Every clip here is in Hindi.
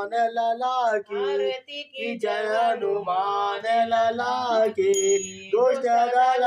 हनुमान लला की जय हनुमान लला की दुष्ट दल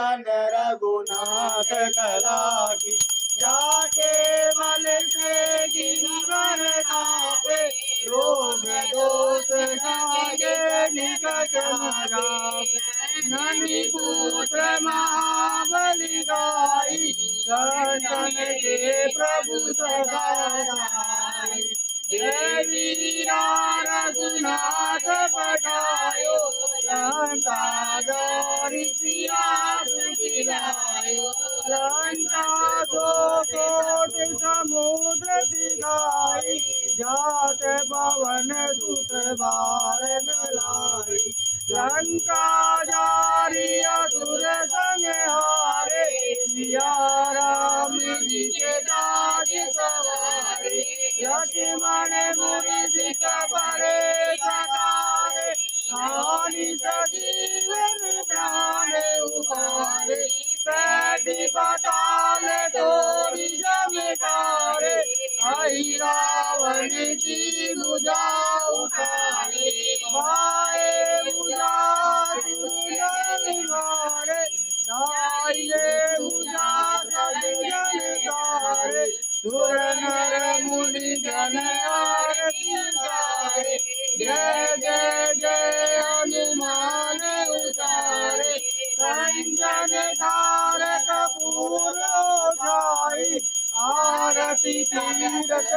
रघुनाथ कला की जाके बल से गिरिवर कापे रोग दोष जागे निकट न जापे ननि पुत्र महाबली गाई संतन के प्रभु सदा साई देवी रघुनाथ पठायो लंका गौरी सिया सुखिलायो लंका दो कोट समुद्र दिखाई जात पवन सुत बार न लाई लंका जारी असुर संग हारे सिया राम जी के दास सवारे लक्ष्मण मुनि सिख परे सकारे आनि सजीवन प्राण उबारे पैठी पाताल तोड़ी जमकारे आई रावण की भुजा उठारे भाए भुजा मारे दाइले भुजा सजन तारे सुर नर मुनि जन आरती उतारे जय जय जय हनुमान उतारे कंचन धार कपूर छाई आरती तीरथ